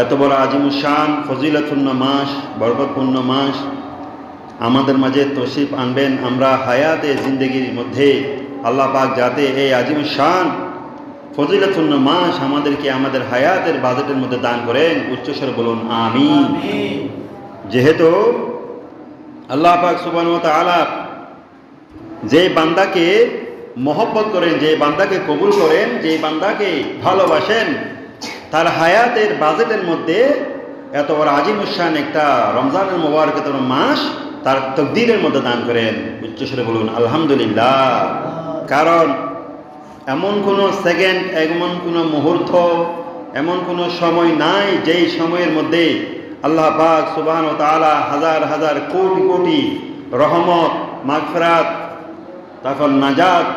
এত বড় আজিমুশান ফজিলতুন্ন মাস, বরকতপূর্ণ মাস আমাদের মাঝে তশরিফ আনবেন। আমরা হায়াতে জিন্দগির মধ্যে আল্লাহ পাক যাতে এই আজিমুশান ফজিলতুন্ন মাস আমাদেরকে আমাদের হায়াতের বাজেটের মধ্যে দান করেন, উচ্চস্বরে বলুন আমিন। যেহেতু আল্লাহ পাক সুবহানাহু ওয়া তাআলা যে বান্দাকে মহব্বত করেন, যে বান্দাকে কবুল করেন, যে বান্দাকে ভালোবাসেন, তার হায়াতের বাজেটের মধ্যে এত বড় আজিমুশান একটা রমজানের মোবারকের মাস তার তকদিরের মধ্যে দান করেন, উচ্চস্বরে বলুন আলহামদুলিল্লাহ। কারণ এমন কোনো সেকেন্ড, এমন কোনো মুহূর্ত, এমন কোনো সময় নাই যেই সময়ের মধ্যে আল্লাহ পাক সুবহানাহু ওয়া তাআলা হাজার হাজার কোটি কোটি রহমত, মাগফিরাত, তখন নাজাত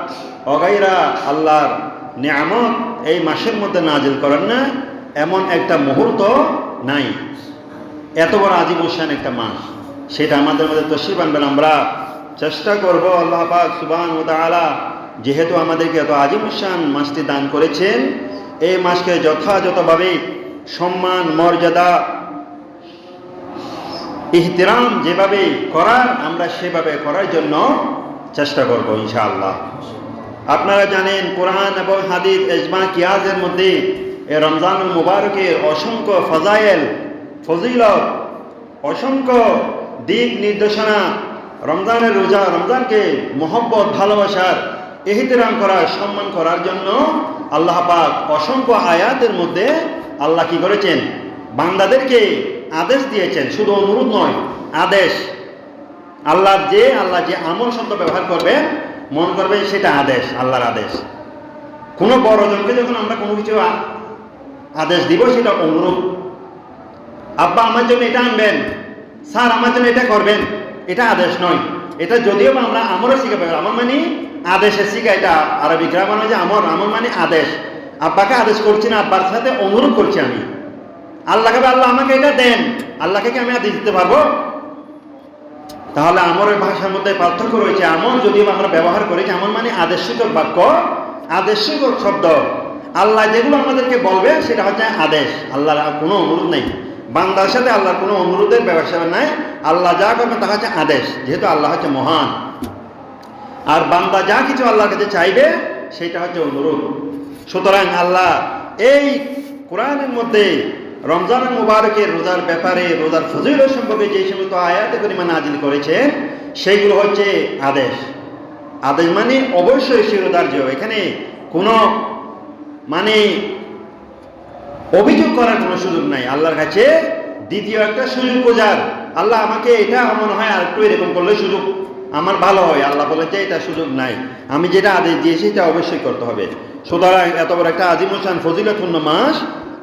অগাইরা আল্লাহর নিয়ামত এই মাসের মধ্যে নাজিল করেন না, এমন একটা মুহূর্ত নাই। এত বড় আজিমুশান একটা মাস, সেটা আমাদের মধ্যে তশরিফ আনবেন। আমরা চেষ্টা করব আল্লাহ পাক সুবহানাহু ওয়া তাআলা যেহেতু আমাদেরকে এত আজিমুশান মাসটি দান করেছেন, এই মাসকে যথাযথভাবে সম্মান, মর্যাদা, ইহতিরাম যেভাবে করার আমরা সেভাবে করার জন্য চেষ্টা করব ইনশাআল্লাহ। আপনারা জানেন কোরআন এবং হাদিস, ইজমা, কিয়াসের মধ্যে এই রমজানুল মুবারকের অসংখ্য ফজায়েল, ফজিলত, অসংখ্য দিক নির্দেশনা, রমজানের রোজা, রমজানকে মহব্বত, ভালোবাসার, ইহতিরাম করার, সম্মান করার জন্য আল্লাহ পাক অসংখ্য আয়াতের মধ্যে আল্লাহ কি করেছেন, বান্দাদেরকে আদেশ দিয়েছেন। শুধু অনুরোধ নয়, আদেশ। আল্লাহ যে আমল শব্দ ব্যবহার করবে, মন করবে সেটা আদেশ, আল্লাহর আদেশ। কোনো বড়জনকে যখন আমরা কোনো কিছু আদেশ দিব সেটা অনুরোধ। আব্বা আমার জন্য এটা আনবেন, স্যার আমার জন্য এটা করবেন, এটা আদেশ নয়। এটা যদিও আমরা আমরও শিখাবে, আমার মানে আদেশে শিখা, এটা আরবি গ্রামার যে আমর মানে আদেশ। আব্বাকে আদেশ করছি না, আব্বার সাথে অনুরোধ করছি আমি। আল্লাহকে আল্লাহ আমাকে এটা দেন, আল্লাহকে কি আমি আদেশ দিতে পারবো? তাহলে আমরের ভাষার মধ্যে পার্থক্য রয়েছে। আমর যদিও আমরা ব্যবহার করি, আমর মানে আদেশসূচক বাক্য, আদেশসূচক শব্দ। আল্লাহ যেগুলো আমাদেরকে বলবে সেটা হচ্ছে আদেশ। আল্লাহর কোনো অনুরোধ নেই, বান্দার সাথে আল্লাহর কোনো অনুরোধের ব্যবসা নাই। আল্লাহ যা করবে তা হচ্ছে আদেশ, যেহেতু আল্লাহ হচ্ছে মহান। আর বান্দা যা কিছু আল্লাহর কাছে চাইবে সেটা হচ্ছে অনুরোধ। সুতরাং আল্লাহ এই কোরআনের মধ্যে রমজানুল মুবারকের রোজার ব্যাপারে, রোজার ফজিলত সম্পর্কে যে সমস্ত আয়াতে কারিমা নাজিল করেছেন সেইগুলো হচ্ছে আদেশ। আদেশ মানে অবশ্যই শিরোধার্য। এখানে কোনো মানে অভিযোগ করার কোনো সুযোগ নাই আল্লাহর কাছে। দ্বিতীয় একটা সুযোগ খোঁজার, আল্লাহ আমাকে এটা মনে হয় আর একটু এরকম করলে সুযোগ আমার ভালো হয়, আল্লাহ বলেছে এটা সুযোগ নাই, আমি যেটা আদেশ দিয়েছি এটা অবশ্যই করতে হবে। সুতরাং এত বড় একটা আজিমুশান ফজিলতপূর্ণ মাস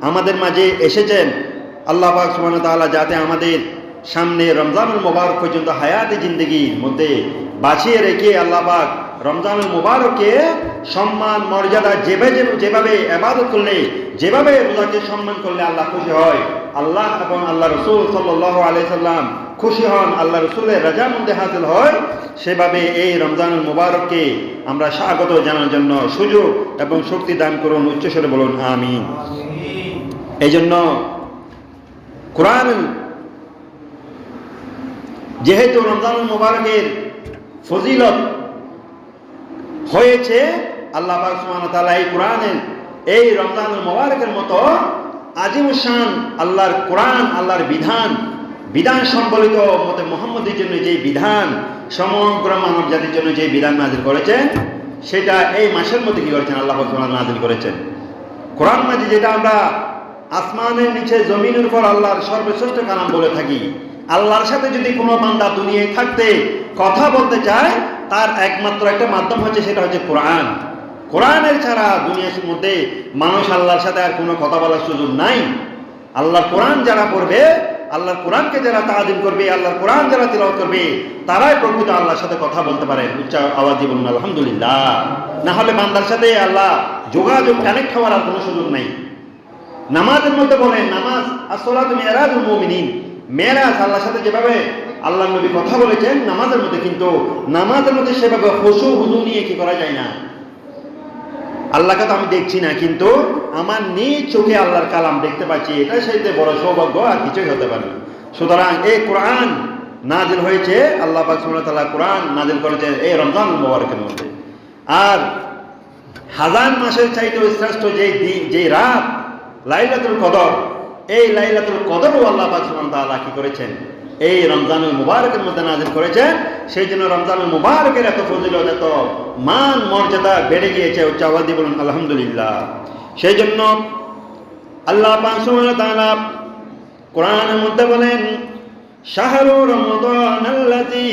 আমাদের মাঝে এসেছেন আল্লাহ পাক সুবহানাহু ওয়া তাআলা যাতে আমাদের সামনে রমজানুল মুবারক পর্যন্ত হায়াতে জিন্দগির মধ্যে বাঁচিয়ে রেখে আল্লাহ পাক রমজানুল মুবারককে সম্মান, মর্যাদা, যেভাবে ইবাদত করলে, যেভাবে রোজাকে সম্মান করলে আল্লাহ খুশি হয়, আল্লাহ এবং আল্লাহ রসুল সাল্লাল্লাহু আলাইহি সাল্লাম খুশি হন, আল্লাহ রসুলের রাজামন্দে হাসিল হয়, সেভাবে এই রমজানুল মুবারককে আমরা স্বাগত জানার জন্য সুযোগ এবং শক্তি দান করুন, উচ্চস্বরে বলুন আমিন। এই জন্য কোরআন যেহেতু রমজানুল মুবারকের ফজিলত হয়েছে, আল্লাহ পাক সুবহানাহু ওয়া তাআলা এই কোরআনের এই রমজানুল মুবারকের মতো আজিমুশান আল্লাহর কোরআন, আল্লাহর বিধান সম্বলিত মতে মুহাম্মদের জন্য যে বিধান, সমগ্র মানব জাতির জন্য যে বিধান নাজিল করেছেন সেটা এই মাসের মধ্যে কি করেছেন আল্লাহ পাক সুবহানাহু ওয়া তাআলা নাজিল করেছেন। কোরআন মাঝে যেটা আমরা আসমানের নিচে জমিনের উপর আল্লাহর সর্বশ্রেষ্ঠ কালাম বলে থাকি, আল্লাহর সাথে যদি কোনো বান্দা দুনিয়ায় থাকতে কথা বলতে চায় তার একমাত্র একটা মাধ্যম হচ্ছে, সেটা হচ্ছে কোরআন। কোরআনের ছাড়া দুনিয়ার মধ্যে মানুষ আল্লাহর সাথে আর কোনো কথা বলার সুযোগ নাই। আল্লাহর কোরআন যারা পড়বে, আল্লাহর কোরআনকে যারা তাআযীম করবে, আল্লাহর কোরআন যারা তিলাওয়াত করবে, তারাই প্রকৃত আল্লাহর সাথে কথা বলতে পারে। উচ্চ আওয়াজে বলুন আলহামদুলিল্লাহ। না হলে বান্দার সাথে আল্লাহ যোগাযোগ, কানেক্ট হওয়ার আর কোনো সুযোগ নাই। নামাজের মধ্যে বলেন, নামাজ আসসালাতু মিরাজুল মুমিনিন, মেরাজ আল্লাহর সাথে যেভাবে আল্লাহর নবী কথা বলেছেন নামাজের মধ্যে, কিন্তু নামাজের মধ্যে সেভাবে খুশু হুজু নিয়ে কি করা যায় না। আল্লাহকে তো আমি দেখছি না, কিন্তু আমার নিজ চোখে আল্লাহর কালাম দেখতে পাচ্ছি, এটা সেইতে বড় সৌভাগ্য আর কিছুই হতে পারে না। সুতরাং এই কোরআন নাজিল হয়েছে, আল্লাহ পাক সুবহানাহু ওয়া তাআলা কোরআন নাজিল করেছেন এই রমজান মুবারকের মধ্যে। আর হাজার মাসের চাইতেও শ্রেষ্ঠ যে রাত লাইলাতুল কদর, এই লাইলাতুল কদরও আল্লাহ পাক সুবহানাহু ওয়া তাআলা কি করেছেন, এই রমজানুল মুবারকের মধ্যে নাজিল করেছেন। সেই জন্য রমজানুল মুবারকের এত ফজিলত, এত মান মর্যাদা বেড়ে গিয়েছে। উচ্চ আওয়াজ দিয়ে বলুন আলহামদুলিল্লাহ। সেই জন্য আল্লাহ পাক সুবহানাহু ওয়া তাআলা কোরআনের মধ্যে বলেন, শাহরু রমাদানাল্লাযী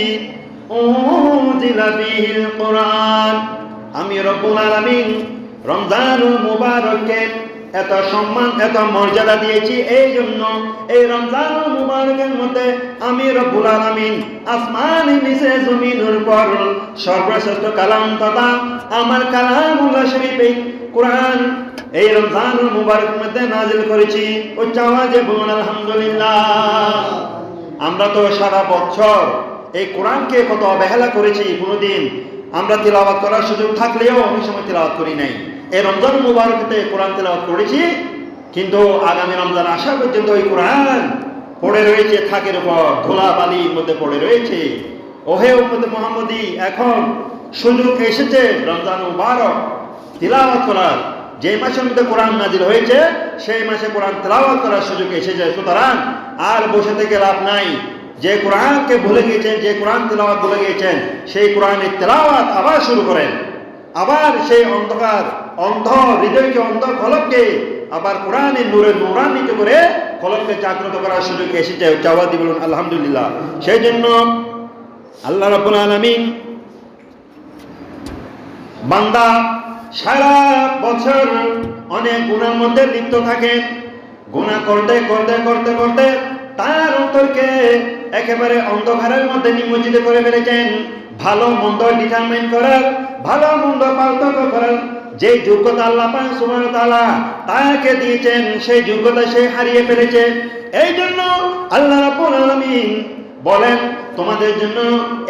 উনজিলা ফীহিল কোরআন, আমি রব্বুল আলামিন রমজানুল মুবারককে এত সম্মান এত মর্যাদা দিয়েছি। এই জন্য এই রমজানুল মুবারকের মধ্যে আমি রব্বুল আলামিন আসমানের নিচে জমিনের উপর সর্বশ্রেষ্ঠ কালাম তথা আমার কালামুল্লাহ শরীফ এই কোরআন এই রমজানুল মুবারকের মধ্যে নাজিল করেছি। উচ্চ আওয়াজে বলুন আলহামদুলিল্লাহ। আমরা তো সারা বছর এই কোরআনকে কত অবহেলা করেছি, কোনোদিন আমরা তিলাওয়াত করার সুযোগ থাকলেও অনেক সময় তিলাওয়াত করি নাই। এই রমজান মুবারকতে কোরআন তিলাওয়াত করেছি, কিন্তু আগামী রমজান আসা পর্যন্ত ওই কোরআন পড়ে রয়েছে থাকের উপর, ধুলা বালির মধ্যে পড়ে রয়েছে। ওহে উম্মতে মুহাম্মদী, এখন সুযোগ এসেছে রমজান মুবারক তিলাওয়াত করার। যে মাসের মধ্যে কোরআন নাজিল হয়েছে সেই মাসে কোরআন তিলাওয়াত করার সুযোগ এসেছে। সুতরাং আর বসে থেকে লাভ নাই। যে কোরআনকে ভুলে গিয়েছেন, যে কোরআন তিলাওয়াত ভুলে গিয়েছেন, সেই কোরআনের তিলাওয়াত আবার শুরু করেন। আবার সেই অন্ধকার অন্ধ হৃদয়কে, অন্ধ কলবকে আবার কোরআনের নূরে নূরান্বিত করে কলবকে জাগ্রত করার সুযোগ এসেছে। আওয়াজ দিয়ে বলুন আলহামদুলিল্লাহ। সেই জন্য আল্লাহ রাব্বুল আলামিন বান্দা সারা বছর অনেক গুনার মধ্যে লিপ্ত থাকেন। গুনাহ করতে করতে করতে করতে তার অন্তরকে একেবারে অন্ধকারের মধ্যে নিমজ্জিত করে ফেলেছেন। ভালো মন্দ ডিটারমাইন করার, ভালো মন্দ পার্থক্য করার যে যোগ্যতা আল্লাহ পাক সুবহানাহু ওয়া তাআলা তাকে দিয়েছেন, সেই যোগ্যতা সে হারিয়ে ফেলেছে। এই জন্য আল্লাহ রাব্বুল আলামিন বলেন, তোমাদের জন্য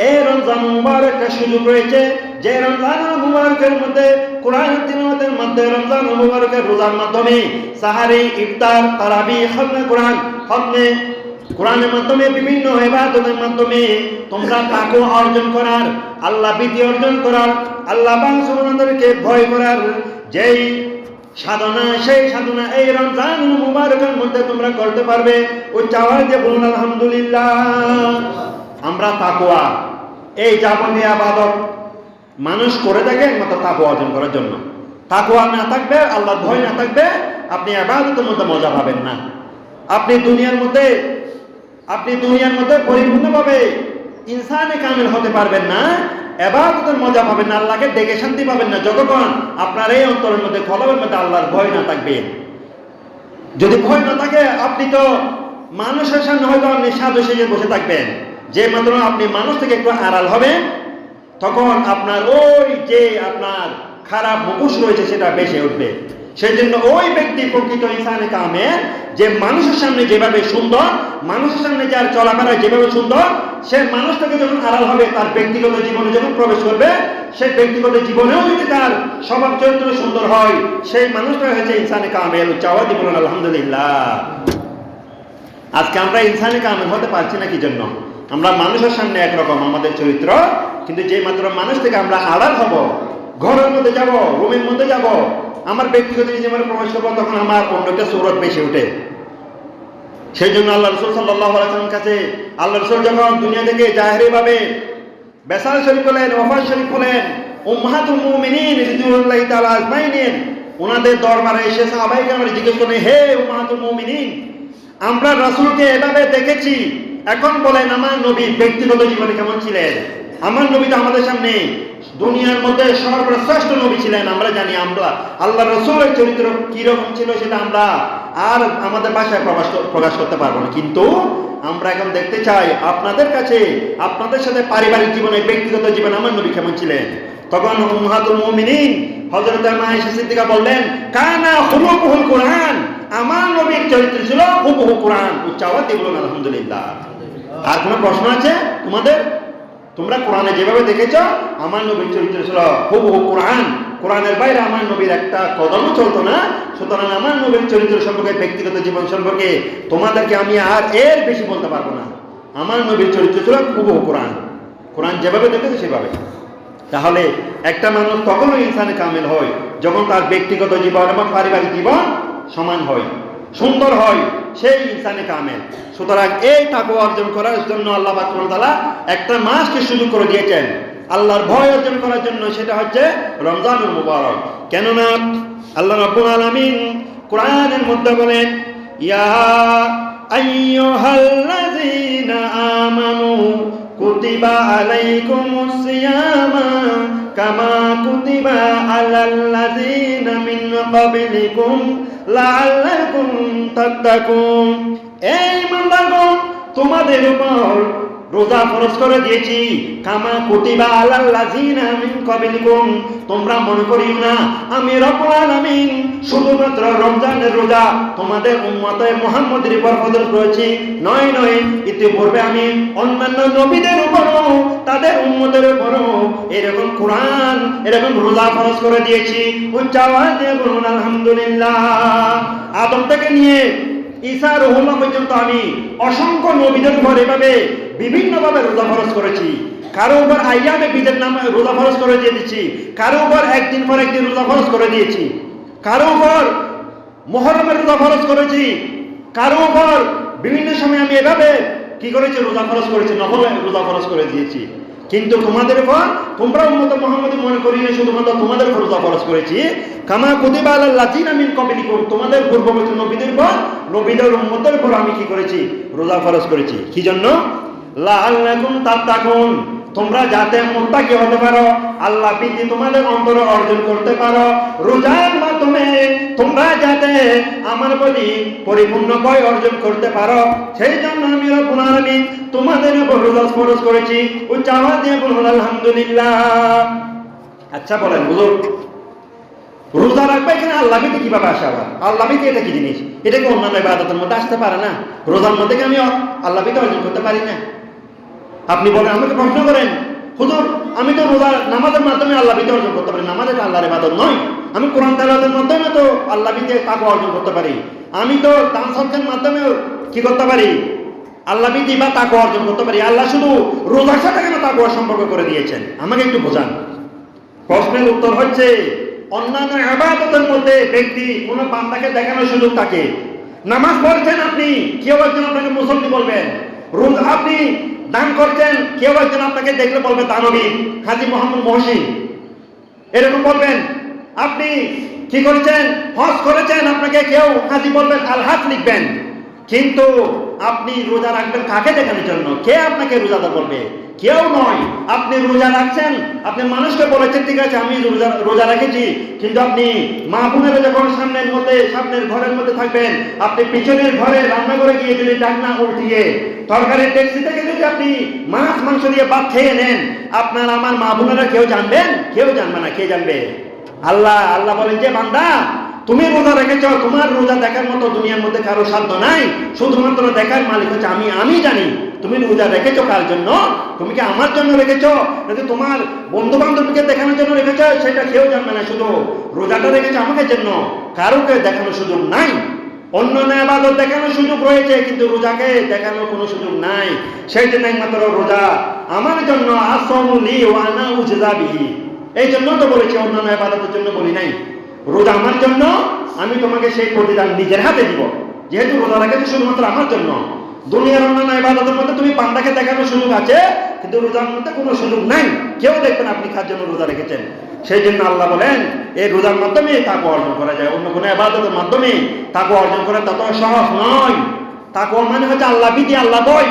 এই রমজান মুবারকের সুযোগ রয়েছে, যে রমজান মুবারকের মধ্যে কোরআন তিলাওয়াতের মধ্যে, রমজান মুবারকের রোজার মাধ্যমে, সাহারি, ইফতার, তারাবি, খতমে কোরআন, খতমে কোরআনের মাধ্যমে, বিভিন্ন ইবাদতের মাধ্যমে তোমরা তাকওয়া অর্জন করার, আল্লাহ ভীতি অর্জন করার, আল্লাহ পাক সুবহানাহু ওয়া তাআলাকে ভয় করার যেই সাধনা, সেই সাধনা এই রমজান মুবারকের মধ্যে তোমরা করতে পারবে। ওই চাওয়ার যে বলুন আলহামদুলিল্লাহ। আমরা তাকওয়া এই যাবতীয় ইবাদত মানুষ করে থাকে একমাত্র তাকওয়া অর্জন করার জন্য। তাকওয়া না থাকবে, আল্লাহর ভয় না থাকবে, আপনি ইবাদতের মধ্যে মজা পাবেন না। আপনি দুনিয়ার মধ্যে পরিপূর্ণভাবে ইনসানে কামিল হতে পারবেন না, ইবাদতের মজা পাবেন না, আল্লাহকে ডেকে শান্তি পাবেন না যতক্ষণ আপনার এই অন্তরের মধ্যে, কলবের মধ্যে আল্লাহর ভয় না থাকবে। যদি ভয় না থাকে, আপনি তো মানুষের সামনে হয়তো আপনি সাধু সেজে বসে থাকবেন। যে মাত্র আপনি মানুষ থেকে একটু আড়াল হবেন, তখন আপনার ওই যে আপনার খারাপ মুখোশ রয়েছে সেটা বেশি উঠবে। সেই জন্য ওই ব্যক্তি প্রকৃত ইনসানে কামেল, যে মানুষের সামনে যেভাবে সুন্দর, মানুষের সামনে যার চলাফেরা যেভাবে সুন্দর, সে মানুষ থেকে যখন আড়াল হবে, তার ব্যক্তিগত জীবনে যখন প্রবেশ করবে, সেই ব্যক্তিগত জীবনেও যদি তার স্বভাব চরিত্র সুন্দর হয়, সেই মানুষটা হয়েছে ইনসানে কামেল। চাওয়া দিব আলহামদুলিল্লাহ। আজকে আমরা ইনসানে কামেল হতে পারছি না কি জন্য? আমরা মানুষের সামনে একরকম আমাদের চরিত্র, কিন্তু যে মাত্র মানুষ থেকে আমরা আড়াল হব, ঘরের মধ্যে যাব, রুমের মধ্যে যাব, আমার ব্যক্তিগত জীবনে প্রবেশ করবো, তখন আমার অন্যটা সৌরভ বেশি উঠে। সেই জন্য আল্লাহ রাসূল সাল্লাল্লাহু আলাইহি ওয়াসাল্লাম কাছে আল্লাহ রাসূল যখন দুনিয়া থেকে জাহেরি ভাবে বেসাল শরীফ হলেন, ওয়াফাত শরীফ হলেন, উম্মাহাতুল মুমিনিন রিদওয়ানুল্লাহি তাআলা আজমাইন ওনাদের দরবারে এসে সাহাবায়ে কেরাম জিজ্ঞেস করলেন, হে উম্মাহাতুল মুমিনিন, আমরা রাসূলকে এভাবে দেখেছি, এখন বলেন আমার নবী ব্যক্তিগত জীবনে কেমন ছিলেন? আমার নবী তো আমাদের সামনে দুনিয়ার মধ্যে সর্বশ্রেষ্ঠ নবী ছিলেন, আমরা জানি। আমরা আল্লাহ রাসূলের চরিত্র কি রকম ছিল সেটা আমরা আর আমাদের ভাষায় প্রকাশ করতে পারবো না, কিন্তু আমরা এখন দেখতে চাই আপনাদের কাছে, আপনাদের সাথে পারিবারিক জীবনে, ব্যক্তিগত জীবনে আমার নবী কেমন ছিলেন। তখন উম্মাহাতুল মুমিনিন হযরত আয়েশা সিদ্দিকা বললেন, কানা খুলুকুল কোরআন, আমার নবীর চরিত্র ছিল হুবহু কোরআন। উচ্চাওয়াজে বলুন আলহামদুলিল্লাহ। আর কোনো প্রশ্ন আছে তোমাদের? তোমরা কোরআনে যেভাবে দেখেছ, আমার নবীর চরিত্র ছিল হুবহু কোরআন। কোরআনের বাইরে আমার নবীর একটা কদমও চলতো না। সুতরাং আমার নবীর চরিত্র সম্পর্কে, ব্যক্তিগত জীবন সম্পর্কে তোমাদেরকে আমি আর এর বেশি বলতে পারবো না। আমার নবীর চরিত্র ছিল খুব কোরআন, কোরআন যেভাবে দেখেছে সেভাবে। তাহলে একটা মানুষ তখনও ইনসানে কামেল হয় যখন তার ব্যক্তিগত জীবন এবং পারিবারিক জীবন সমান হয়, সুন্দর হয়, সেই ইনসানে কামেল। সুতরাং এই তাকওয়া অর্জন করার জন্য আল্লাহ পাক সুবহানাহু ওয়া তাআলা একটা মাসকে সুযোগ করে দিয়েছেন আল্লাহর ভয় অর্জন করার জন্য, সেটা হচ্ছে রমজানুল মুবারক। কেননা আল্লাহ রাব্বুল আলামিন কোরআনের মধ্যে বলেন, ইয়া আইয়ুহাল্লাযীনা আমানু কুতিবা আলাইকুমুস সিয়ামা কামা কুতিবা আলাল্লাযীনা মিন ক্বাবলিকুম লাআল্লাকুম তাত্তাকুন। এই ইমানদারগণ, তোমাদের উপর রোজা ফরজ করে দিয়েছি, কামা কুতিবা আলাল্লাযীনা মিন ক্বাবলিকুম। তোমরা মনে করিও না আমি রব্বুল আলামিন শুধুমাত্র রমজানের রোজা তোমাদের উম্মতে মুহাম্মদের উপর ফরজ করেছি। নয় নয়, ইতিপূর্বে আমি অন্যান্য নবীদের উপরও, তাদের উম্মতের উপরও এরকম কোরআন, এরকম রোজা ফরজ করে দিয়েছি। উচ্চ আওয়াজে বলুন আলহামদুলিল্লাহ। আদম থেকে নিয়ে ঈসা রুহুল্লাহ পর্যন্ত আমি অসংখ্য নবীদের উপর এভাবে বিভিন্নভাবে রোজা ফরজ করেছি। কারো উপর আইয়ামে বিদের নামে রোজা ফরজ করে দিয়ে দিচ্ছি, কারো উপর একদিন পর একদিন রোজা ফরজ করে দিয়েছি, কারো উপর মুহররমের রোজা ফরজ করেছি, কারো উপর বিভিন্ন সময় আমি এভাবে কি করেছি, রোজা ফরজ করেছি, নফল রোজা ফরজ করে দিয়েছি। কিন্তু তোমাদের উপর, তোমরা উম্মত মুহাম্মদী মনে করিয়ে শুধুমাত্র তোমাদের উপর রোজা ফরজ করেছি, কামা কুতিবা আলাল্লাযীনা মিন ক্বাবলিকুম। তোমাদের পূর্ববর্তী নবীদের উপর, নবীদের উম্মতের উপর আমি কি করেছি, রোজা ফরজ করেছি। কি জন্য? লাআল্লাকুম তাত্তাকুন, তোমরা যাতে মুত্তাকি হতে পারো, আল্লাহ ভীতি তোমাদের অন্তরে অর্জন করতে পারো। রোজার মাধ্যমে তোমরা যাতে আমার প্রতি পরিপূর্ণ ভয় অর্জন করতে পারো, সেই জন্য আমি রব্বুল আলামিন তোমাদের উপর রোজা ফরজ করেছি। উচ্চ আওয়াজ দিয়ে বলুন আলহামদুলিল্লাহ। আচ্ছা বলেন হুজুর, রোজা রাখবে কিনা আল্লাহ ভীতি কিভাবে আসে? আবার আল্লাহ ভীতি এটা কি জিনিস? এটা কি অন্যান্য ইবাদতের মধ্যে আসতে পারে না? রোজার মধ্যে কি আমি আল্লাহ ভীতি অর্জন করতে পারি না? আপনি বলেন, আমাকে প্রশ্ন করেন, হুজুর আমি তো রোজা নামাজের মাধ্যমে আল্লাহ ভীতি অর্জন করতে পারি, নামাজের আল্লাহর ইবাদত নয়। আমি কোরআন তেলাওয়াতের মাধ্যমে তো আল্লাহ ভীতি তাকওয়া অর্জন করতে পারি। আমি তো দান সদকার মাধ্যমে কি করতে পারি, আল্লাহ ভীতি বা তাকওয়া অর্জন করতে পারি। আল্লাহ শুধু রোজার সাথে কেন তাকওয়া সম্পর্ক করে দিয়েছেন, আমাকে একটু বোঝান। প্রশ্নের উত্তর হচ্ছে, অন্যান্য ইবাদতের মধ্যে ব্যক্তি কোনো বান্দাকে দেখানোর সুযোগ থাকে। নামাজ পড়ছেন আপনি, কেউ একজন আপনাকে মুসল্লি বলবেন। রোজা আপনি দান করছেন, কেউ একজন আপনাকে দেখলে বলবে দানবী, হাজী মোহাম্মদ মহসিন, এরকম বলবেন। আপনি কি করেছেন, হজ করেছেন, আপনাকে কেউ হাজী বলবেন, আল হাজ লিখবেন। কিন্তু আপনি রোজা রাখবেন কাকে দেখানোর জন্য? কে আপনাকে রোজাদার বলবে? কেউ নয়। আপনি রোজা রাখছেন, আপনি মানুষকে বলেছেন ঠিক আছে আমি রোজা রেখেছি, কিন্তু আপনি মা বোনেরা যখন সামনের ঘরের মধ্যে থাকবেন, আপনি পিছনের ঘরে রান্নাঘরে গিয়ে যদি ডাকনা উল্টিয়ে তরকারির ট্যাক্সি থেকে যদি আপনি মাছ মাংস দিয়ে ভাত খেয়ে নেন, আপনার আমার মা বোনেরা কেউ জানবেন? কেউ জানবে না। কে জানবে? আল্লাহ বলেন যে বান্দা তুমি রোজা রেখেছ, তোমার রোজা দেখার মতো দুনিয়ার মধ্যে কারো সাধ্য নাই, শুধুমাত্র দেখার মালিক হচ্ছে আমি জানি তুমি রোজা রেখেছো কার জন্য। তুমি কি আমার জন্য রেখেছো নাকি তোমার বন্ধু বান্ধবীকে দেখানোর জন্য রেখেছো, সেটা কেউ জানবে না। শুধু রোজাটা রেখেছো আমাকে জন্য, কারোকে দেখানোর সুযোগ নাই। অন্যান্য ইবাদত দেখানোর সুযোগ রয়েছে, কিন্তু রোজাকে দেখানোর কোনো সুযোগ নাই। সেই জন্য একমাত্র রোজা আমার জন্য, আসওমু লি ওয়া আনা উজযা বিহি। এই জন্য তো বলেছি, অন্যান্য ইবাদতের জন্য বলি নাই। রোজা আমার জন্য, আমি তোমাকে সেই প্রতিদান নিজের হাতে দিব। যেহেতু রোজা রেখেছি শুধুমাত্র আমার জন্য। দুনিয়ার অন্যান্য ইবাদতের মধ্যে তুমি বান্দাকে দেখানোর সুযোগ আছে, কিন্তু রোজার মধ্যে কোনো সুযোগ নাই। কেউ দেখবেন আপনি কার জন্য রোজা রেখেছেন। সেই জন্য আল্লাহ বলেন এই রোজার মাধ্যমে তাকওয়া অর্জন করা যায়, অন্য কোনো ইবাদতের মাধ্যমে তাকওয়া অর্জন করা তত সহজ নয়। তাকওয়া মানে হচ্ছে আল্লাহ ভীতি, আল্লাহ ভয়।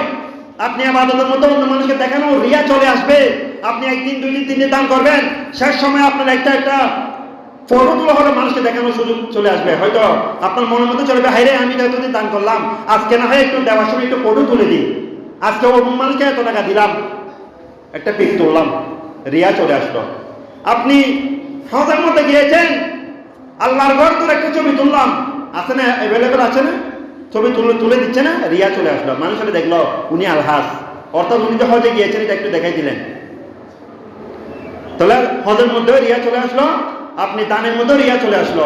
আপনি ইবাদতের মধ্যে অন্য মানুষকে দেখানো রিয়া চলে আসবে। আপনি একদিন, দুই দিন, 3 দিন দান করবেন, শেষ সময় আপনার একটা ফটো তোলা হলে মানুষকে দেখানোর সুযোগ চলে আসবে। হয়তো আপনার মনের মধ্যে চলবে, হাইরে আমি তো এতদিন দান করলাম, আজকে না হয় একটু দেওয়ার সময় একটু ফটো তুলে দিই, আজকে ওরকম মানুষকে এত টাকা দিলাম, একটা পিক তুললাম, রিয়া চলে আসলো। আপনি হজের মধ্যে গিয়েছেন, আল্লাহর ঘর তোর একটা ছবি তুললাম, আছে না, অ্যাভেলেবেল আছে না, ছবি তুলে দিচ্ছে না, রিয়া চলে আসলো। মানুষ দেখলো উনি আলহাজ, অর্থাৎ উনি যে হজে গিয়েছেন এটা একটু দেখাই দিলেন। তাহলে হজের মধ্যে রিয়া চলে আসলো। আপনি দানের মধ্যে রিয়া চলে আসলো।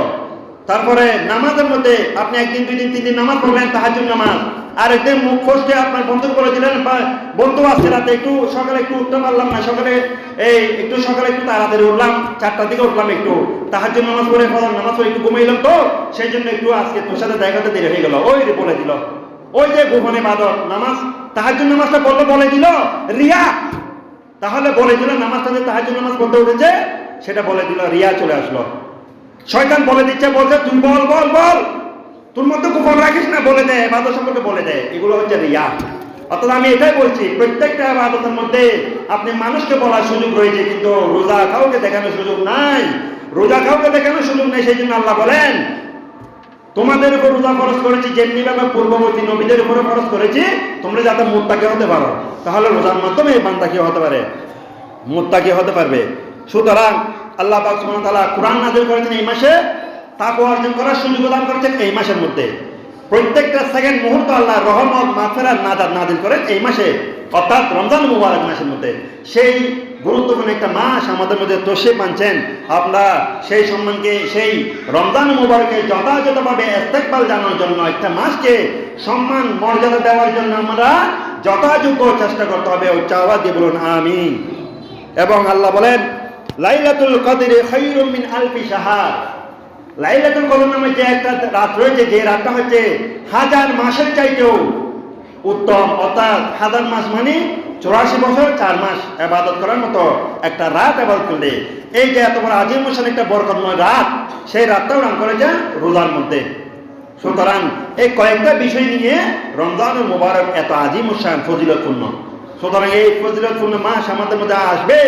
তারপরে নামাজের মধ্যে আপনি একদিন 2 দিন 3 দিন নামাজ পড়লেন, তাহাজ্জুদ নামাজ, আর একদিন মুখ ফসকে আপনার বন্ধুকে বলে দিলেন, বা বন্ধু আজকে রাতে একটু সকালে একটু উঠতে পারলাম না, সকালে একটু তাড়াতাড়ি উঠলাম, 4টার দিকে উঠলাম, একটু তাহাজ্জুদ নামাজ পড়ে ফজর নামাজ পড়ে একটু ঘুমাইলাম, তো সেই জন্য একটু আজকে তোর সাথে দেখা করতে দেরি হয়ে গেল, ওই বলে দিল। ওই যে গোপনে ইবাদত নামাজ, তাহাজ্জুদ নামাজটা বলে দিল রিয়া। তাহলে বলে দিল নামাজটা যে তাহাজ্জুদ নামাজ পড়তে উঠেছে, সেটা বলে দিল, রিয়া চলে আসলো। শয়তান বলে দিচ্ছে, বলছে তুই বল বল বল, তোর মধ্যে গোপন রাখিস না, বলে দেয়, ইবাদত সম্পর্কে বলে দেয়। এগুলো হচ্ছে রিয়া। অর্থাৎ আমি এটাই বলছি, প্রত্যেকটা ইবাদতের মধ্যে আপনি মানুষকে বলার সুযোগ রয়েছে, কিন্তু রোজা কাউকে দেখানোর সুযোগ নাই। রোজা কাউকে দেখানোর সুযোগ নেই। সেই জন্য আল্লাহ বলেন, তোমাদের উপর রোজা ফরজ করেছি যেমনি ভাবে পূর্ববর্তী নবীদের উপরে ফরজ করেছি, তোমরা যাতে মুত্তাকি হতে পারো। তাহলে রোজার মাধ্যমে বান্দা কি হতে পারে? মুত্তাকি হতে পারবে। সুতরাং আল্লাহ পাক সুবহানাহু ওয়া তাআলা কুরআন নাযিল করেছেন এই মাসে, তাকওয়া অর্জন করার সুযোগ দান করেছেন এই মাসের মধ্যে। প্রত্যেকটা সেকেন্ড মুহূর্ত আল্লাহ রহমত মাগফিরাত নাযিল করেন এই মাসে, অর্থাৎ রমজান মুবারক মাসের মধ্যে। সেই গুরুত্বপূর্ণ একটা মাস আমাদের মধ্যে তশরিফ আনছেন। আমরা সেই সম্মানকে, সেই রমজান মুবারকে যথাযথভাবে ইস্তেকবাল জানানোর জন্য, একটা মাসকে সম্মান মর্যাদা দেওয়ার জন্য আমরা যথাযোগ্য চেষ্টা করতে হবে। উচ্চ আওয়াজ দিয়ে বলুন আমিন। এবং আল্লাহ বলেন, লাইলাতুল কদরি খায়রুম মিন আলফি শাহর। লাইলাতুল কদর নামে যে একটা রাত রয়েছে, যে রাতটা হচ্ছে 1000 মাসের চাইতেও উত্তম। অর্থাৎ 1000 মাস মানে 84 বছর 4 মাস ইবাদত করার মতো একটা রাত ইবাদত করলে, এই যে এত বড় আজিম মুশান একটা বরকতময় রাত, সেই রাতটাও নাম করেছে রোজার মধ্যে। সুতরাং এই কয়েকটা বিষয় নিয়ে রমজানুল মুবারক এত আজিম মুশান ফজিলতপূর্ণ। সুতরাং এই ফজিলতপূর্ণ মাস আমাদের মধ্যে আসবে,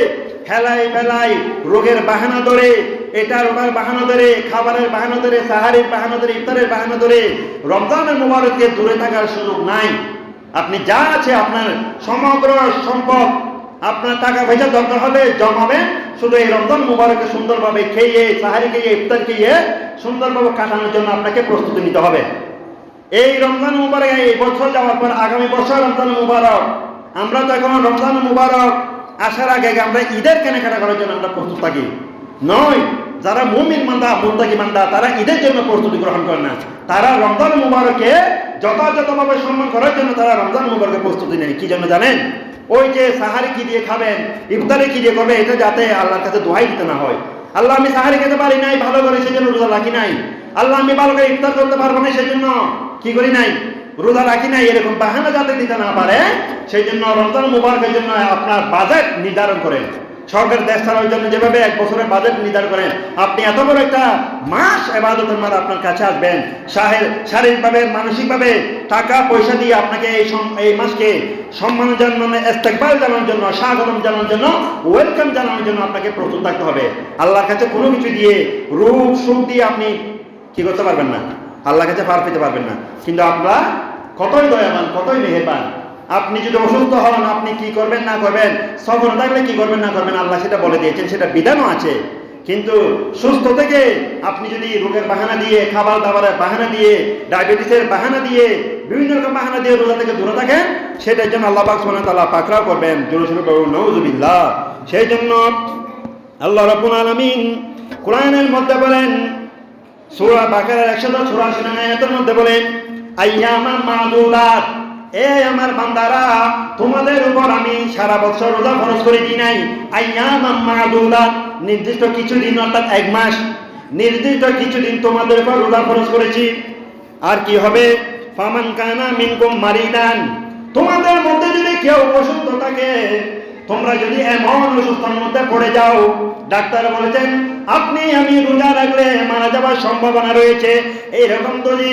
হেলাই বেলাই রোগের বাহানা ধরে, এটার ওটার বাহানা ধরে, খাবারের বাহানা ধরে, সাহারির বাহানা ধরে, ইফতারের বাহানা ধরে রমজানের মুবারককে দূরে থাকার সুযোগ নাই। আপনি যা আছে আপনার সমগ্র সম্পদ, আপনার টাকা পয়সা দরকার হলে জমাবেন, শুধু এই রমজান মুবারকে সুন্দরভাবে খেয়ে, সাহারি খেয়ে, ইফতার খেয়ে সুন্দরভাবে কাটানোর জন্য আপনাকে প্রস্তুতি নিতে হবে। এই রমজান মুবারক এই বছর যাওয়ার পর আগামী বছর রমজান মুবারক, আমরা তো এখন রমজান মুবারক আসার আগে আমরা ঈদের কেনাকাটা করার জন্য আমরা প্রস্তুত থাকি নয়। যারা মুমিন বান্দা, মুত্তাকি বান্দা, তারা ঈদের জন্য প্রস্তুতি গ্রহণ করে না। তারা রমজান মুবারকে যথাযথভাবে সম্মান করার জন্য তারা রমজান মুবারকে প্রস্তুতি নেয়। কি জন্য জানেন? ওই যে সাহারি কি দিয়ে খাবেন, ইফতারে কি দিয়ে করবে, এটা যাতে আল্লাহর কাছে দোহাই দিতে না হয়। আল্লাহ আমি সাহারি খেতে পারি নাই ভালো করে, সেই জন্য রোজা রাখি নাই। আল্লাহ আমি ভালো করে ইফতার করতে পারবো না, সেই জন্য কি করি নাই, রোজা রাখি নাই, এরকম বাহানা যাতে দিতে না পারে, সেই জন্য রমজান মুবারকের জন্য আপনার বাজেট নির্ধারণ করেন। সরকার দেশ চালানোর জন্য যেভাবে 1 বছরের বাজেট নির্ধারণ করেন, আপনি এত বড় একটা মাস ইবাদতের মাঝে আপনার কাছে আসবেন, শারীরিকভাবে মানসিকভাবে টাকা পয়সা দিয়ে আপনাকে এই মাসকে সম্মান জানানো, ইস্তেকবাল জানানোর জন্য, স্বাগতম জানানোর জন্য, ওয়েলকাম জানানোর জন্য আপনাকে প্রস্তুত থাকতে হবে। আল্লাহর কাছে কোনো কিছু দিয়ে, রূপ সুখ দিয়ে আপনি কি করতে পারবেন না, আল্লাহর কাছে পার পেতে পারবেন না। কিন্তু আমরা কতই দয়াবান, কতই মেহেরবান। আপনি যদি অসুস্থ হন, আপনি কি করবেন না করবেন, সফর থাকলে কি করবেন না করবেন, আল্লাহ সেটা বলে দিয়েছেন, সেটা বিধানও আছে। কিন্তু সুস্থ থেকে আপনি যদি রোগের বাহানা দিয়ে, খাবার দাবারের বাহানা দিয়ে, ডায়াবেটিসের বাহানা দিয়ে, বিভিন্ন রকম বাহানা দিয়ে রোজা থেকে দূরে থাকেন, সেটার জন্য আল্লাহ পাক সুবহানাহু ওয়া তাআলা পাকড়াও করবেন। জোরে শুরু করুন নাউযুবিল্লাহ। সেই জন্য আল্লাহ রাব্বুল আলামিন কোরআনের মধ্যে বলেন, সূরা বাকারার 184 নং আয়াতের মধ্যে বলেন, আইয়ামান মাদুদাত, এ আমার বান্দারা, তোমাদের উপর আমি সারা বছর রোজা ফরজ করে দিই নাই। আইয়ামান মাদুদাত, নির্দিষ্ট কিছু দিন, অর্থাৎ 1 মাস, নির্দিষ্ট কিছু দিন তোমাদের উপর রোজা ফরজ করেছি। আর কি হবে? ফামান কানা মিনকুম মারিদান, তোমাদের মধ্যে যদি কেউ অসুস্থ থাকে, তোমরা যদি এমন অসুস্থতার মধ্যে পড়ে যাও, ডাক্তার বলেছেন আপনি আমি রোজা রাখলে মারা যাওয়ার সম্ভাবনা রয়েছে, এইরকম যদি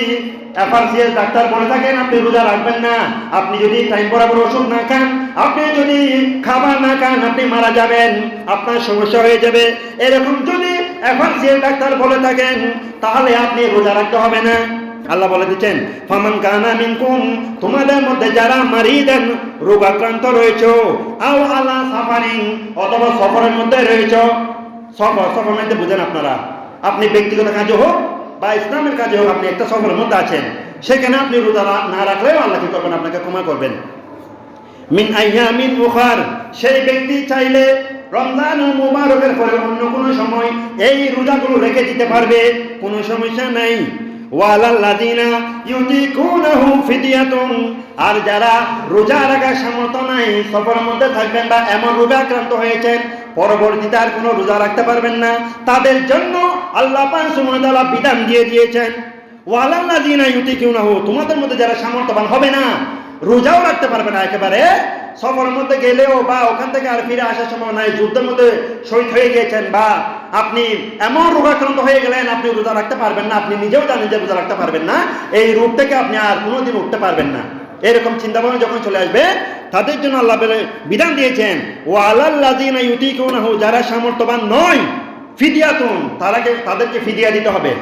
এফআরসিএস ডাক্তার বলে থাকেন আপনি রোজা রাখবেন না, আপনি যদি টাইম বরাবর ওষুধ না খান, আপনি যদি খাবার না খান, আপনি মারা যাবেন, আপনার সমস্যা হয়ে যাবে, এরকম যদি এফআরসিএস ডাক্তার বলে থাকেন, তাহলে আপনি রোজা রাখতে হবে না। আল্লাহ বলে দিচ্ছেন, ফামান কানা মিনকুম, তোমাদের মধ্যে যারা মারিদান, রোগাক্রান্ত রয়েছে, আও আলা সাফারিন, অথবা সফরের মধ্যে রয়েছে। সফর মধ্যে বুঝেন আপনারা, আপনি ব্যক্তিগত কাজে হোক বা ইসলামের কাজে হোক, আপনি একটা সফরের মধ্যে আছেন, সেখানে আপনি রোজা না রাখলেও আল্লাহ কি করবেন? আপনাকে ক্ষমা করবেন। মিন আইয়ামিন উখার, সেই ব্যক্তি চাইলে রমজান মুবারকের পরে অন্য কোনো সময় এই রোজাগুলো রেখে দিতে পারবে, কোনো সমস্যা নাই। ওয়ালাল্লাযিনা ইউতিকুনাহু ফিদিয়াতুন, আর যারা রোজা রাখার সামর্থ্য নাই, সফরের মধ্যে থাকবেন বা এমন রোগে আক্রান্ত হয়েছেন পরবর্তীতে আর কোনো রোজা রাখতে পারবেন না, তাদের জন্য আল্লাহ পাক সুবহানাহু ওয়া তাআলা বিধান দিয়ে দিয়েছেন। ওয়ালাল্লাযিনা ইউতিকুনাহু, তোমাদের মধ্যে যারা সামর্থ্যবান হবে না, রোজাও রাখতে পারবে না, একেবারে সফরের মধ্যে গেলেও বা ওখান থেকে আর ফিরে আসার সময় নাই, যুদ্ধের মধ্যে শহীদ হয়ে গিয়েছেন বা আপনি এমন রোগাক্রান্ত হয়ে গেলেন আপনি রোজা রাখতে পারবেন না, আপনি নিজেও জানেন যে রোজা রাখতে পারবেন না, এই রোগ থেকে আপনি আর কোনোদিন উঠতে পারবেন না, এরকম চিন্তা ভাবনা যখন চলে আসবে তাদের জন্য আল্লাহ বিধান দিয়েছেন ওয়ালাল্লাযিনা ইউতিকুনাহু, যারা সামর্থ্যবান নয়, ফিদিয়াতুন, তাদেরকে ফিদিয়া দিতে হবে।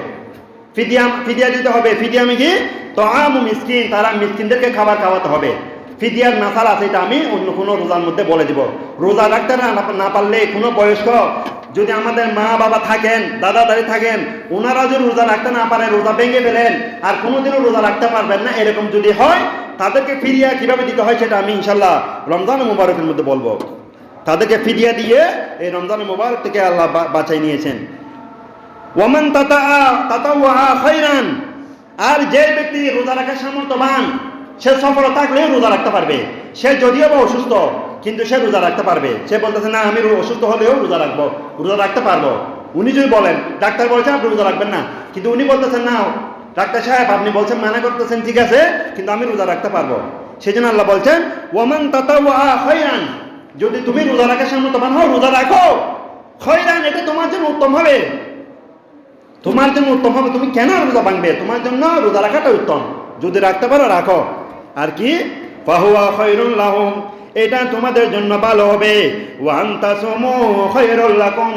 ফিদিয়া দিতে হবে। ফিদিয়া কি? তাআমু মিসকিন, তারা মিসকিনদেরকে খাবার খাওয়াতে হবে। ফিদিয়ার মাসালা আছে, এটা আমি অন্য কোনো রোজার মধ্যে বলে দিব। রোজা রাখতে না পারলে কোনো বয়স্ক, যদি আমাদের মা বাবা থাকেন, দাদা দাদি থাকেন, ওনারা যদি রোজা রাখতে না পারেন, রোজা ভেঙে ফেলেন আর কোনোদিনও রোজা রাখতে পারবেন না, এরকম যদি হয় তাদেরকে ফিদিয়া কিভাবে দিতে হয় সেটা আমি ইনশাল্লাহ রমজান মুবারকের মধ্যে বলবো। তাদেরকে ফিদিয়া দিয়ে এই রমজান মুবারক থেকে আল্লাহ বাঁচাই নিয়েছেন। ওয়ামান তাতাওয়া খায়রান, আর যে ব্যক্তি রোজা রাখার সামর্থ্যবান, সে সফল থাকলেও রোজা রাখতে পারবে। সে যদিও বা অসুস্থ কিন্তু সে রোজা রাখতে পারবে। সে বলতেছে না আমি অসুস্থ হলেও রোজা রাখবো, রোজা রাখতে পারবো। উনি যদি বলেন, ডাক্তার বলছেন আপনি রোজা রাখবেন না, কিন্তু উনি বলতেছেন না ডাক্তার সাহেব আপনি বলছেন মানা করতেছেন ঠিক আছে, কিন্তু আমি রোজা রাখতে পারবো। সেই জন্য আল্লাহ বলছেন ওয়ামান তাতাওয়া খায়রান, যদি তুমি রোজা রাখার সামর্থ্যবান হও রোজা রাখো, খায়রান, এটা তোমার জন্য উত্তম হবে, তোমার জন্য উত্তম হবে। তুমি কেন রোজা ভাঙবে? তোমার জন্য রোজা রাখাটা উত্তম, যদি রাখতে পারো রাখো। আর কি? ফাহুয়া খায়রুল লাহুম, এটা তোমাদের জন্য ভালো হবে। ওয়া আনতাসুমু খায়রুল লাকুম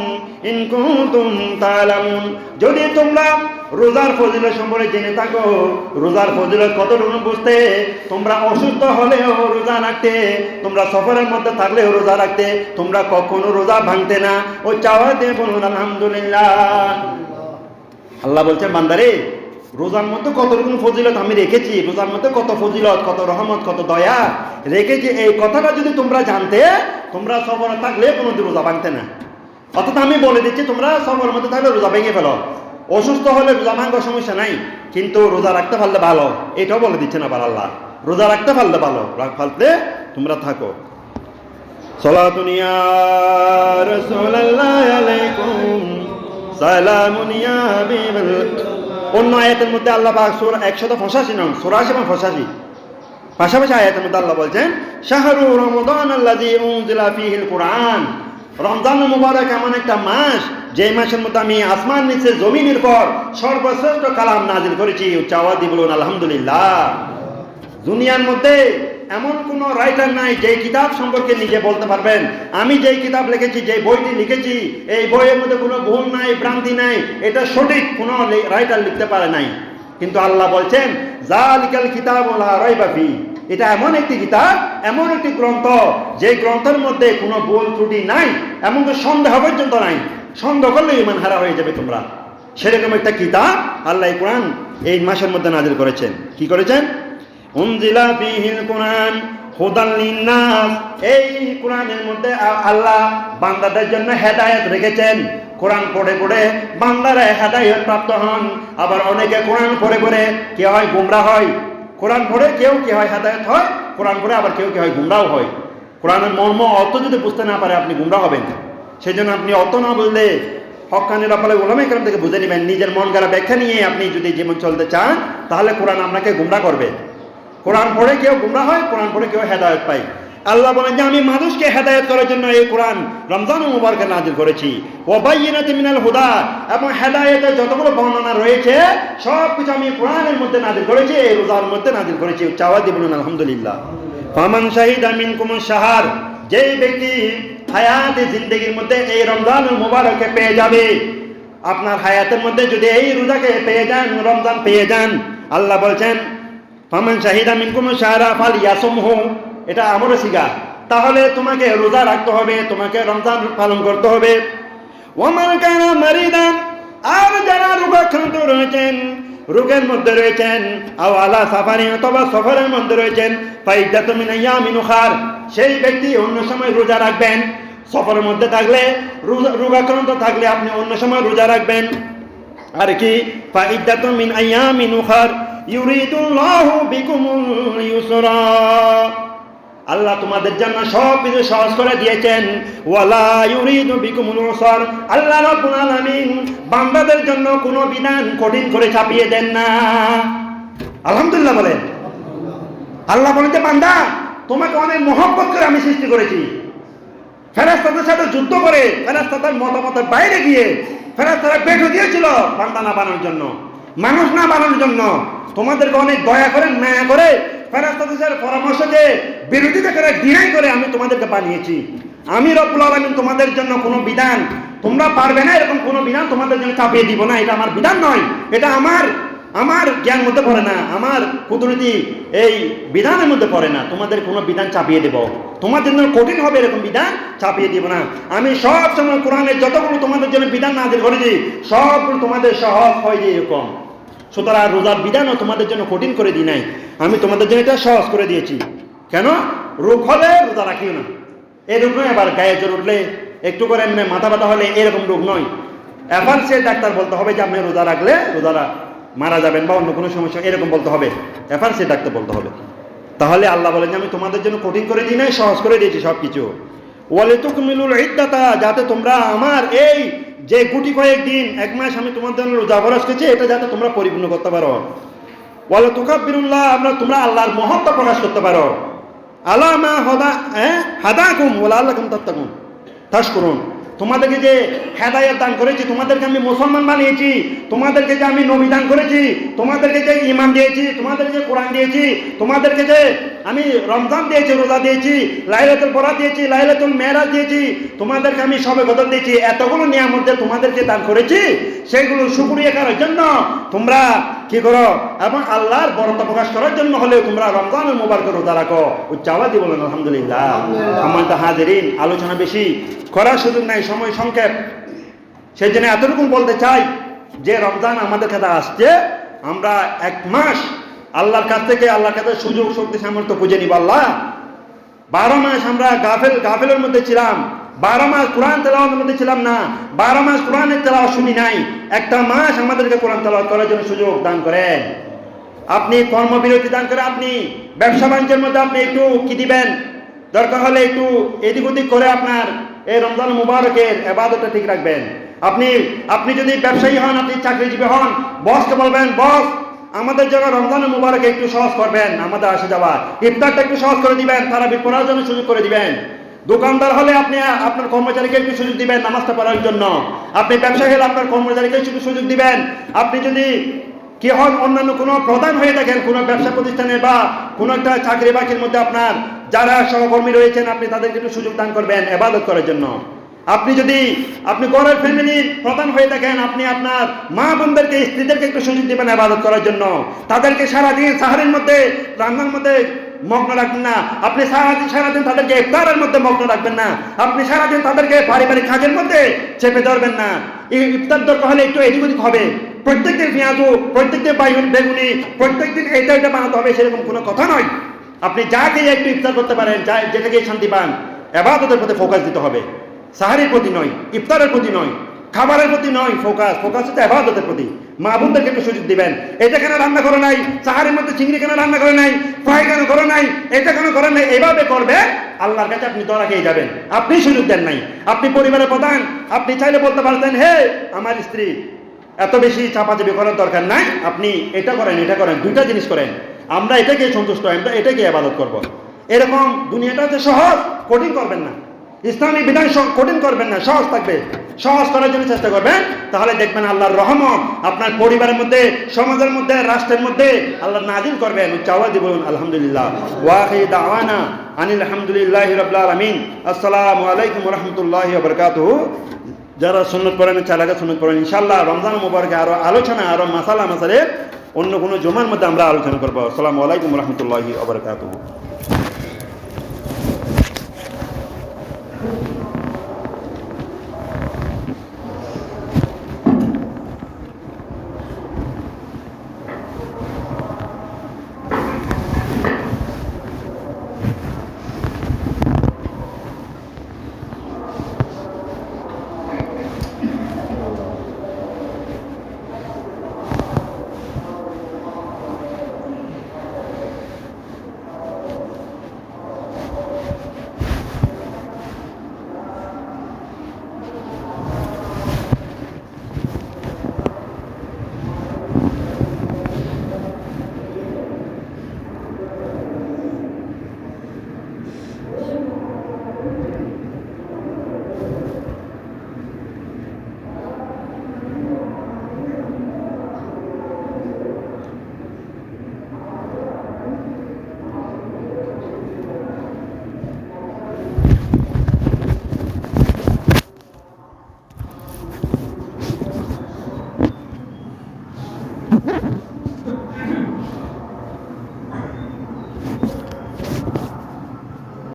ইন কুনতুম তা'লামুন, যদি তোমরা রোজার ফজিলত সম্পর্কে জেনে থাকো, রোজার ফজিলত কতটুকু বুঝতে, তোমরা অসুস্থ হলেও রোজা রাখতে, তোমরা সফরের মধ্যে থাকলেও রোজা রাখতে, তোমরা কখনো রোজা ভাঙতে না। ও চাওয়াতে বলুন আলহামদুলিল্লাহ। আল্লাহ বলছেন বান্দারে, রোজার মধ্যে কতটুকু ফজিলত আমি রেখেছি, রোজার মধ্যে কত ফজিলত, কত রহমত, কত দয়া রেখেছি, এই কথাটা যদি তোমরা জানতে, তোমরা সফরে থাকলে কোনোদিন রোজা ভাঙতে না। অর্থাৎ আমি বলে দিচ্ছি তোমরা সফরের মধ্যে থাকলে রোজা ভেঙে ফেলো, অসুস্থ হলে রোজা ভাঙার সমস্যা নাই, কিন্তু রোজা রাখতে পারলে ভালো, এটাও বলে দিচ্ছেন আবার আল্লাহ। রোজা রাখতে পারলে ভালো, ফালতে তোমরা থাকো। সালাতুন ইয়া রাসূলুল্লাহ আলাইকুম সালামুন ইয়া হাবিবাল্লাহ। অন্য আয়াতের মধ্যে আল্লাহ পাক সূরা 185 নং, 84 এবং 85 পাশাপাশি আয়াতের মধ্যে আল্লাহ বলছেন শাহরু রমাদান আল্লাযী উনজিলা ফীহিল কুরআন, রমজান মুবারক এমন একটা মাস যে মাসের মধ্যে আমি আসমান নিচে জমিনের পর সর্বশ্রেষ্ঠ কালাম নাজিল করেছি। উচ্চ আওয়াজ দিয়ে বলুন আলহামদুলিল্লাহ। দুনিয়ার মধ্যে এমন কোন রাইটার নাই যে কিতাব সম্পর্কে নিজে বলতে পারবেন আমি যেই কিতাব লিখেছি, যে বইটি লিখেছি, এই বইয়ের মধ্যে কোনো ভুল নাই, ভ্রান্তি নাই, এটা সঠিক কোনো রাইটার লিখতে পারে নাই। কিন্তু আল্লাহ বলছেন যালিকাল কিতাবু লা রাইবা ফি, এটা এমন একটি কিতাব, এমন একটি গ্রন্থ, যে গ্রন্থের মধ্যে কোনো ভুল ত্রুটি নাই, এমনকি সন্দেহ পর্যন্ত নাই। সন্দেহ করলে ঈমান হারা হয়ে যাবে তোমরা। সেরকম একটা কিতাব আল্লাহ কোরআন এই মাসের মধ্যে নাজিল করেছেন। কি করেছেন? উনজিলা ফীহিল কুরআন হুদাল লিন্নাস, এই কোরআনের মধ্যে আল্লাহ বান্দাদের জন্য হেদায়েত রেখেছেন। কোরআন পড়ে পড়ে বান্দারা হেদায়েত প্রাপ্ত হন। আবার অনেকে কোরআন পড়ে পড়ে কে হয় গুমরাহ হয়। কোরআন পড়ে কেউ কি হয় হেদায়েত হয়, কোরআন পড়ে আবার কেউ কি হয় গুমরাহ হয়। কোরআনের মর্ম অর্থ যদি বুঝতে না পারে আপনি গুমরাহ হবেন। সেই জন্য আপনি অর্থ না বুঝলে হক্কানির আপনার ওলামায়ে কেরাম থেকে বুঝে নেবেন। নিজের মন গড়া ব্যাখ্যা নিয়ে আপনি যদি জীবন চলতে চান তাহলে কোরআন আপনাকে গুমরাহ করবে। কোরআন পড়ে কেউ গুমরাহ হয়, কোরআন পড়ে কেউ হেদায়েত পায়। আল্লাহ বলেন যে আমি মানুষকে হেদায়েত করার জন্য এই কোরআন রমজান মুবারকে নাজিল করেছি। ওয়া বায়্যিনাতিন মিনাল হুদা, এবং হেদায়েতের যতগুলো বর্ণনা রয়েছে সব কিছু আমি কোরআনের মধ্যে নাজিল করেছি, এই রোজার মধ্যে নাজিল করেছি। চাওয়া দিবেন আলহামদুলিল্লাহ। ফামান শাহিদা মিনকুম শাহর, যেই ব্যক্তি হায়াতে জিন্দেগির মধ্যে এই রমজান মুবারকে পেয়ে যাবে, আপনার হায়াতের মধ্যে যদি এই রোজাকে পেয়ে যান, রমজান পেয়ে যান, আল্লাহ বলছেন ফামান শাহিদা মিনকুম শাহরা ফালইয়াসুমহু, এটা আমর সিগা, তাহলে তোমাকে রোজা রাখতে হবে, তোমাকে রমজান পালন করতে হবে। ওয়ামান কানা মারিদান, আর যারা রোগাক্রান্ত রয়েছেন, রোগের মধ্যে রয়েছেন, আও আলা সাফারি, অথবা সফরের মধ্যে রয়েছেন, ফাইদাতুম মিন আইয়ামিন উখার, সেই ব্যক্তি অন্য সময় রোজা রাখবেন। সফরের মধ্যে থাকলে, রোগাক্রান্ত থাকলে আপনি অন্য সময় রোজা রাখবেন। আর কি ফাইদ্দাতুম মিন আইয়ামিন উখার ইউরিদুল্লাহু বিকুমুল ইউসরা, আল্লাহ তোমাদের জন্য সব কিছু সহজ করে দিয়েছেন। ওয়ালা ইউরিদু বিকুমুল উসর, আল্লাহ রাব্বুল আলামিন বান্দাদের জন্য কোনো বিধান কঠিন করে চাপিয়ে দেন না। আলহামদুলিল্লাহ বলেন। আল্লাহ বলেন যে বান্দা তোমাকে অনেক মহব্বত করে আমি সৃষ্টি করেছি। ফেরেশতাদের সাথে যুদ্ধ করে, ফেরেশতাদের মতামতের বাইরে গিয়ে ফেরেশতারা বেঁধে দিয়েছিল বান্দা না বানানোর জন্য, মানুষ না বানানোর জন্য। তোমাদেরকে অনেক দয়া করে, মায়া করে, ফেরেশতাদের পরামর্শকে বিরোধিতা করে, ডিনাই করে আমি তোমাদেরকে বানিয়েছি। আমি রব্বুল আলামিন তোমাদের জন্য কোনো বিধান তোমরা পারবে না এরকম কোনো বিধান তোমাদের জন্য চাপিয়ে দিব না। এটা আমার বিধান নয়, এটা আমার জ্ঞান মধ্যে পড়ে না, আমার কুদরতি এই বিধানের মধ্যে পড়ে না। তোমাদের কোনো বিধান চাপিয়ে দেব, তোমাদের জন্য কঠিন হবে এরকম বিধান চাপিয়ে দিব না। আমি সব সময় কোরআনের যতগুলো তোমাদের জন্য বিধান নাযিল করেছি সবগুলো তোমাদের সহজ হয় এরকম। সুতরাং রোজার বিধানও তোমাদের জন্য কঠিন করে দিই নাই, আমি তোমাদের জন্য এটা সহজ করে দিয়েছি। কেন? রোগ হলে রোজা রাখিও না, এই রোগ নয়। আবার গায়ে জ্বর উঠলে, একটু করে মাথা ব্যথা হলে এরকম রোগ নয়। এখন সে ডাক্তার বলতে হবে যে আপনি রোজা রাখলে রোজারা মারা যাবেন বা অন্য কোনো সমস্যা, এরকম বলতে হবে। এখন সে ডাক্তার বলতে হবে। তাহলে আল্লাহ বলেন যে আমি তোমাদের জন্য কঠিন করে দিই নাই, সহজ করে দিয়েছি সব কিছু। ওয়ালিতুকমিলুল ইদ্দাতা, যাতে তোমরা আমার এই যে গুটি কয়েক দিন, এক মাস আমি তোমাদের জন্য রোজা ফরজ করেছি, এটা যাতে তোমরা পরিপূর্ণ করতে পারো। ওয়ালিতুকাব্বিরুল্লাহ, তোমরা আল্লাহর মহত্ব প্রকাশ করতে পারো। আলা মা হাদাকুম ওয়া লাআল্লাকুম তাশকুরুন, তোমাদেরকে যে হেদায়েত দান করেছি, তোমাদেরকে আমি মুসলমান বানিয়েছি, তোমাদেরকে যে আমি নবী দান করেছি, তোমাদেরকে যে ঈমান দিয়েছি, তোমাদেরকে যে কোরআন দিয়েছি, তোমাদেরকে যে আমি রমজান দিয়েছি, রোজা দিয়েছি, লাইলাতুল বরাত দিয়েছি, লাইলাতুল মেরাজ দিয়েছি, তোমাদেরকে আমি শবে কদর দিয়েছি, এতগুলো নিয়ামত যে তোমাদেরকে দান করেছি সেগুলো শুকরিয়া করার জন্য তোমরা কি করো, এবং আল্লাহর বরত্ব প্রকাশ করার জন্য হলে তোমরা রমজানের মুবারক রোজা রাখো। উচ্চ আওয়াজে বলেন আলহামদুলিল্লাহ। সম্মানিত হাজিরিন, আলোচনা বেশি করার সুযোগ নাই, সময় সংক্ষেপ। সেই জন্য এতটুকু বলতে চাই যে রমজান আমাদের কাছে আসছে, আমরা এক মাস আল্লাহর কাছ থেকে, আল্লাহর কাছে সুযোগ শক্তি সামর্থ্য খুঁজে নিব। আল্লাহ 12 মাস আমরা গাফেলের মধ্যে ছিলাম, 12 মাস কোরআন তেলাওয়াতের মধ্যে ছিলাম না, 12 মাস কোরআনের তেলাওয়াত শুনি নাই। একটা মাস আমাদেরকে কোরআন তেলাওয়াত করার জন্য সুযোগ দান করেন। আপনি কর্মবিরতি দান করে, আপনি ব্যবসা বাণিজ্যের মধ্যে আপনি একটু কি দিবেন, দরকার হলে একটু এদিক ওদিক করে আপনার এই রমজান মুবারকের ইবাদতটা ঠিক রাখবেন। আপনি যদি ব্যবসায়ী হন, আপনি চাকরিজীবী হন, বসকে বলবেন বস আমাদের জন্য রমজান মুবারকে একটু সহজ করবেন, আমাদের আসে যাওয়া, ইফতারটা একটু সহজ করে দিবেন, তারাবির পড়ার জন্য সুযোগ করে দিবেন। দোকানদার হলে আপনি আপনার কর্মচারীকে একটু সুযোগ দিবেন নামাজটা পড়ার জন্য। আপনি ব্যবসায়ী হলে আপনার কর্মচারীকে একটু সুযোগ দিবেন। আপনি যদি কি হন, অন্যান্য কোনো প্রধান হয়ে থাকেন কোনো ব্যবসা প্রতিষ্ঠানে বা কোনো একটা চাকরি বাকরির মধ্যে, আপনার যারা সহকর্মী রয়েছেন আপনি তাদেরকে একটু সুযোগ দান করবেন ইবাদত করার জন্য। আপনি ঘরের ফ্যামিলির প্রধান হয়ে থাকেন, আপনি আপনার মা বোনদেরকে, স্ত্রীদেরকে একটু সুযোগ দিবেন ইবাদত করার জন্য। তাদেরকে সারাদিন সাহারের মধ্যে, রান্নার মধ্যে মগ্ন রাখবেন না। আপনি সারাদিন তাদেরকে ইফতারের মধ্যে মগ্ন রাখবেন না। আপনি সারাদিন তাদেরকে পারিবারিক কাজের মধ্যে চেপে ধরবেন না। ইফতার দরকার হলে একটু এদিক ওদিক হবে। প্রত্যেকদিন পেঁয়াজু, প্রত্যেকদিন বেগুনি, প্রত্যেকদিন এটা বানাতে হবে সেরকম কোনো কথা নয়। আপনি যাকে একটু ইফতার করতে পারেন, যেটাকে শান্তি পান, ইবাদতের প্রতি ফোকাস দিতে হবে। সাহারির প্রতি নয়, ইফতারের প্রতি নয়, খাবারের প্রতি নয়, ফোকাস হচ্ছে ইবাদতের প্রতি। মা বোনদেরকে একটু সুযোগ দিবেন। এটা কেন রান্না করে নাই, সাহারির মধ্যে চিংড়ি কেন রান্না করে নাই, ফ্রাই কেন করে নাই, এটা কেন করে নাই, এইভাবে করবে আল্লাহর কাছে আপনি ধরা খেয়ে যাবেন। আপনি সুযোগ দেন নাই। আপনি পরিবারের প্রধান, আপনি চাইলে বলতে পারতেন হে আমার স্ত্রী এত বেশি চাপাচাপি করার দরকার নাই, আপনি এটা করেন, এটা করেন, দুইটা জিনিস করেন, আমরা এটাকে সন্তুষ্ট, আমরা এটাকে ইবাদত করব। এরকম দুনিয়াটা হচ্ছে সহজ, কঠিন করবেন না। ইসলামী বিধান কঠিন করবেন না, সহজ থাকবে। সহজ করার জন্য চেষ্টা করবেন, তাহলে দেখবেন আল্লাহর রহমত আপনার পরিবারের মধ্যে, সমাজের মধ্যে, রাষ্ট্রের মধ্যে আল্লাহ নাজিল করবেন। উচ্চাওয়াজি বলুন আলহামদুলিল্লাহ। ওয়া আখিরু দাওয়ানা আনিল হামদুলিল্লাহি রাব্বিল আলামিন। আসসালামু আলাইকুম ওয়া রাহমাতুল্লাহি ওয়া বারাকাতুহু। যারা সুন্নাত পড়েন চালাকে সুন্নাত পড়েন, ইনশাআল্লাহ রমজান মুবারকে আরো আলোচনা, আরো মাসালে অন্য কোনো জুমার মধ্যে আমরা আলোচনা করব। আসসালামু আলাইকুম ওয়া রাহমাতুল্লাহি ওয়া বারাকাতুহু।